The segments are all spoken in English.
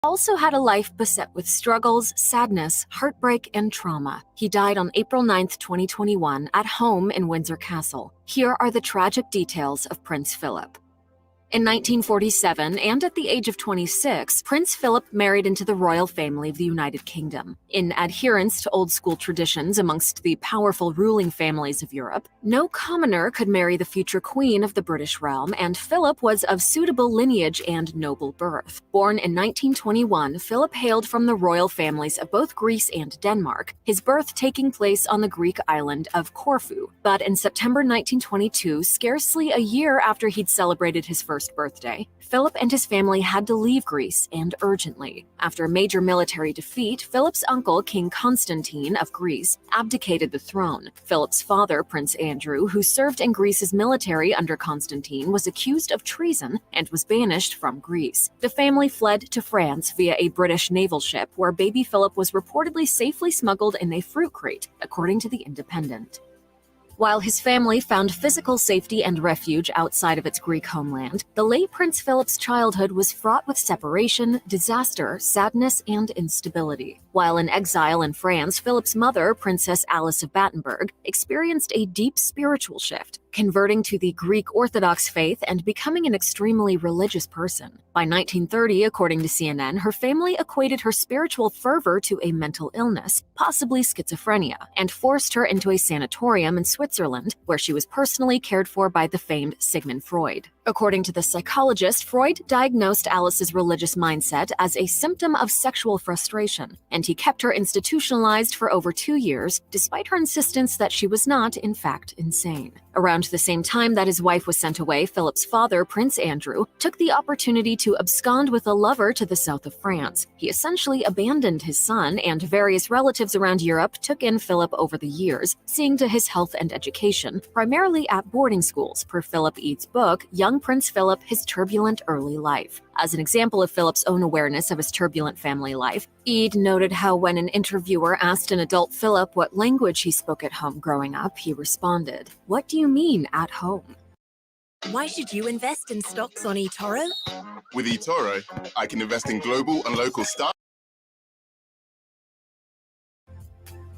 also had a life beset with struggles, sadness, heartbreak, and trauma. He died on April 9, 2021, at home in Windsor Castle. Here are the tragic details of Prince Philip. In 1947, and at the age of 26, Prince Philip married into the royal family of the United Kingdom. In adherence to old-school traditions amongst the powerful ruling families of Europe, no commoner could marry the future queen of the British realm, and Philip was of suitable lineage and noble birth. Born in 1921, Philip hailed from the royal families of both Greece and Denmark, his birth taking place on the Greek island of Corfu. But in September 1922, scarcely a year after he'd celebrated his first birthday, Philip and his family had to leave Greece, and urgently. After a major military defeat, Philip's uncle, King Constantine of Greece, abdicated the throne. Philip's father, Prince Andrew, who served in Greece's military under Constantine, was accused of treason and was banished from Greece. The family fled to France via a British naval ship, where baby Philip was reportedly safely smuggled in a fruit crate, according to The Independent. While his family found physical safety and refuge outside of its Greek homeland, the late Prince Philip's childhood was fraught with separation, disaster, sadness, and instability. While in exile in France, Philip's mother, Princess Alice of Battenberg, experienced a deep spiritual shift, converting to the Greek Orthodox faith and becoming an extremely religious person. By 1930, according to CNN, her family equated her spiritual fervor to a mental illness, possibly schizophrenia, and forced her into a sanatorium in Switzerland, where she was personally cared for by the famed Sigmund Freud. According to the psychologist, Freud diagnosed Alice's religious mindset as a symptom of sexual frustration, and he kept her institutionalized for over 2 years, despite her insistence that she was not, in fact, insane. Around the same time that his wife was sent away, Philip's father, Prince Andrew, took the opportunity to abscond with a lover to the south of France. He essentially abandoned his son, and various relatives around Europe took in Philip over the years, seeing to his health and education, primarily at boarding schools, per Philip Eads' book, Young Prince Philip, His Turbulent Early Life. As an example of Philip's own awareness of his turbulent family life, Eade noted how when an interviewer asked an adult Philip what language he spoke at home growing up, he responded, "What do you mean, at home?" Why should you invest in stocks on eToro? With eToro, I can invest in global and local stocks.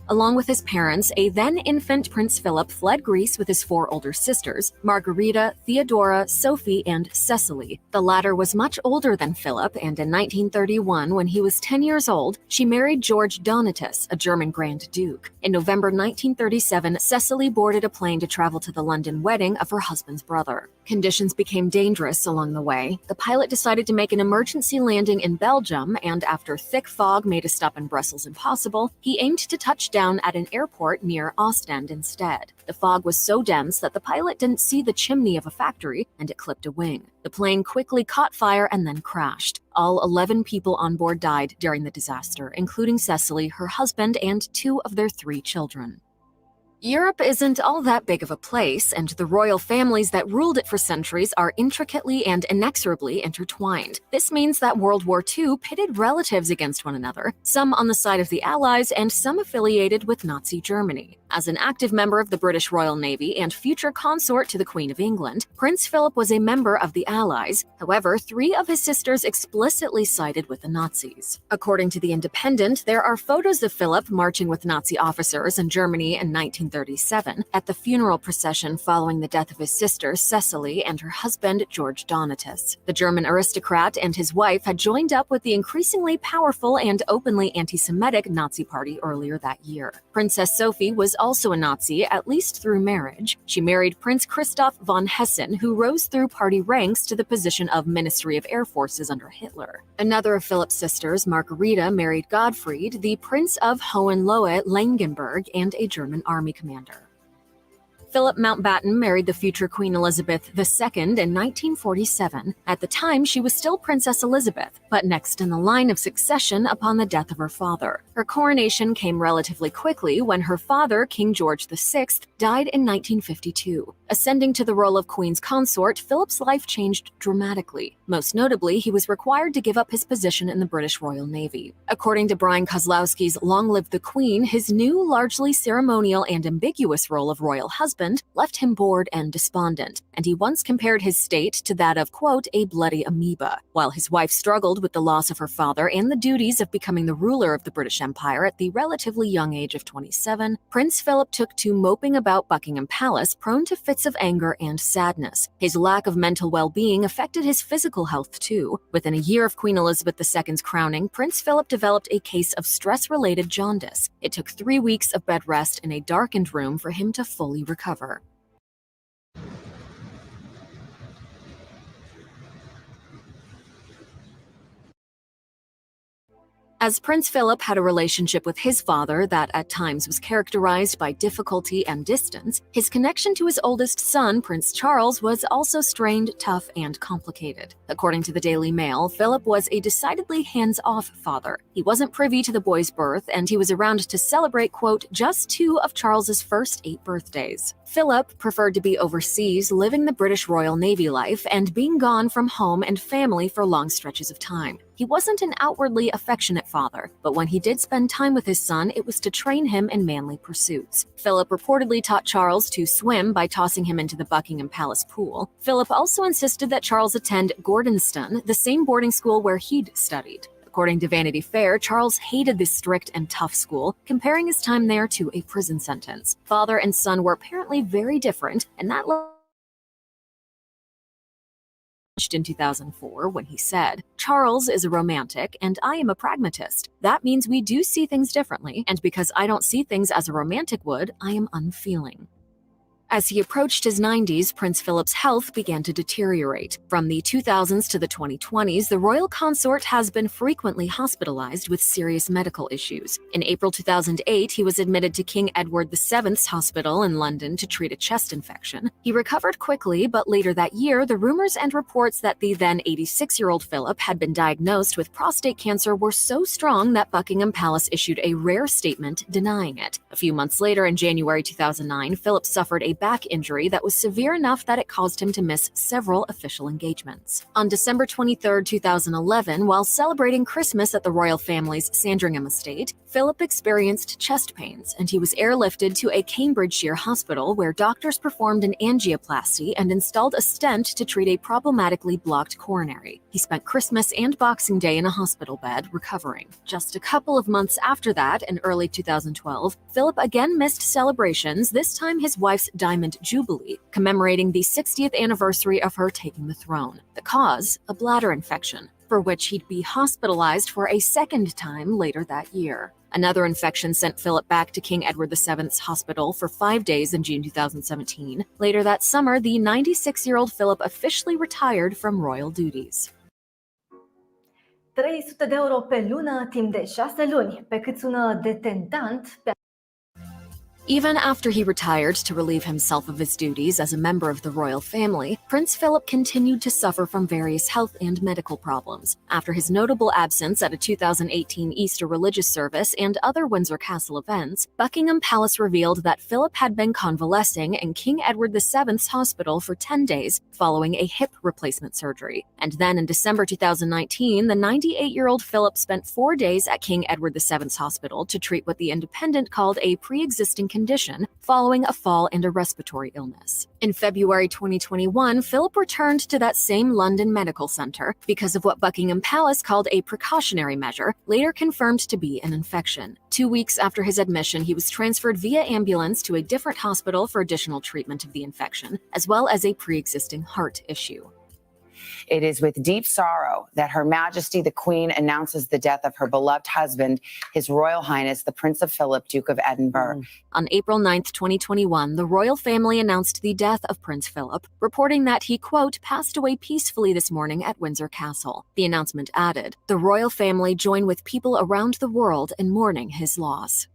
Along with his parents, a then-infant Prince Philip fled Greece with his 4 older sisters, Margarita, Theodora, Sophie, and Cecily. The latter was much older than Philip, and in 1931, when he was 10 years old, she married George Donatus, a German Grand Duke. In November 1937, Cecily boarded a plane to travel to the London wedding of her husband's brother. Conditions became dangerous along the way. The pilot decided to make an emergency landing in Belgium, and after thick fog made a stop in Brussels impossible, he aimed to touch down at an airport near Ostend instead. The fog was so dense that the pilot didn't see the chimney of a factory, and it clipped a wing. The plane quickly caught fire and then crashed. All 11 people on board died during the disaster, including Cecily, her husband, and 2 of their 3 children. Europe isn't all that big of a place, and the royal families that ruled it for centuries are intricately and inexorably intertwined. This means that World War II pitted relatives against one another, some on the side of the Allies and some affiliated with Nazi Germany. As an active member of the British Royal Navy and future consort to the Queen of England, Prince Philip was a member of the Allies. However, 3 of his sisters explicitly sided with the Nazis. According to The Independent, there are photos of Philip marching with Nazi officers in Germany in 1937 at the funeral procession following the death of his sister Cecily and her husband George Donatus. The German aristocrat and his wife had joined up with the increasingly powerful and openly anti-Semitic Nazi Party earlier that year. Princess Sophie was also a Nazi, at least through marriage. She married Prince Christoph von Hessen, who rose through party ranks to the position of Ministry of Air Forces under Hitler. Another of Philip's sisters, Margarita, married Gottfried, the Prince of Hohenlohe-Langenburg and a German army commander. Philip Mountbatten married the future Queen Elizabeth II in 1947. At the time, she was still Princess Elizabeth, but next in the line of succession upon the death of her father. Her coronation came relatively quickly when her father, King George VI, died in 1952. Ascending to the role of Queen's consort, Philip's life changed dramatically. Most notably, he was required to give up his position in the British Royal Navy. According to Brian Kozlowski's Long Live the Queen, his new, largely ceremonial and ambiguous role of royal husband husband left him bored and despondent, and he once compared his state to that of, quote, a bloody amoeba. While his wife struggled with the loss of her father and the duties of becoming the ruler of the British Empire at the relatively young age of 27, Prince Philip took to moping about Buckingham Palace, prone to fits of anger and sadness. His lack of mental well-being affected his physical health too. Within a year of Queen Elizabeth II's crowning, Prince Philip developed a case of stress-related jaundice. It took 3 weeks of bed rest in a darkened room for him to fully recover. As Prince Philip had a relationship with his father that at times was characterized by difficulty and distance, his connection to his oldest son, Prince Charles, was also strained, tough, and complicated. According to the Daily Mail, Philip was a decidedly hands-off father. He wasn't privy to the boy's birth, and he was around to celebrate, quote, just 2 of Charles's first 8 birthdays. Philip preferred to be overseas, living the British Royal Navy life and being gone from home and family for long stretches of time. He wasn't an outwardly affectionate father, but when he did spend time with his son, it was to train him in manly pursuits. Philip reportedly taught Charles to swim by tossing him into the Buckingham Palace pool. Philip also insisted that Charles attend Gordonston, the same boarding school where he'd studied. According to Vanity Fair, Charles hated this strict and tough school, comparing his time there to a prison sentence. Father and son were apparently very different, and that in 2004 when he said, "Charles is a romantic and I am a pragmatist. That means we do see things differently, and because I don't see things as a romantic would, I am unfeeling." As he approached his 90s, Prince Philip's health began to deteriorate. From the 2000s to the 2020s, the royal consort has been frequently hospitalized with serious medical issues. In April 2008, he was admitted to King Edward VII's Hospital in London to treat a chest infection. He recovered quickly, but later that year, the rumors and reports that the then 86-year-old Philip had been diagnosed with prostate cancer were so strong that Buckingham Palace issued a rare statement denying it. A few months later, in January 2009, Philip suffered a back injury that was severe enough that it caused him to miss several official engagements. On December 23, 2011, while celebrating Christmas at the royal family's Sandringham estate, Philip experienced chest pains, and he was airlifted to a Cambridgeshire hospital where doctors performed an angioplasty and installed a stent to treat a problematically blocked coronary. He spent Christmas and Boxing Day in a hospital bed, recovering. Just a couple of months after that, in early 2012, Philip again missed celebrations, this time his wife's Diamond Jubilee, commemorating the 60th anniversary of her taking the throne. The cause, a bladder infection, for which he'd be hospitalized for a second time later that year. Another infection sent Philip back to King Edward VII's hospital for 5 days in June 2017. Later that summer, the 96-year-old Philip officially retired from royal duties. 300 de euro pe lună timp de 6 luni, pe cât sună de tentant pe Even after he retired to relieve himself of his duties as a member of the royal family, Prince Philip continued to suffer from various health and medical problems. After his notable absence at a 2018 Easter religious service and other Windsor Castle events, Buckingham Palace revealed that Philip had been convalescing in King Edward VII's hospital for 10 days following a hip replacement surgery. And then in December 2019, the 98-year-old Philip spent 4 days at King Edward VII's hospital to treat what the Independent called a pre-existing condition following a fall and a respiratory illness. In February 2021, Philip returned to that same London medical center because of what Buckingham Palace called a precautionary measure, later confirmed to be an infection. 2 weeks after his admission, he was transferred via ambulance to a different hospital for additional treatment of the infection, as well as a pre-existing heart issue. It is with deep sorrow that Her Majesty the Queen announces the death of her beloved husband, His Royal Highness the Prince of Philip, Duke of Edinburgh. On April 9, 2021, the royal family announced the death of Prince Philip, reporting that he, quote, passed away peacefully this morning at Windsor Castle. The announcement added, "The royal family join with people around the world in mourning his loss."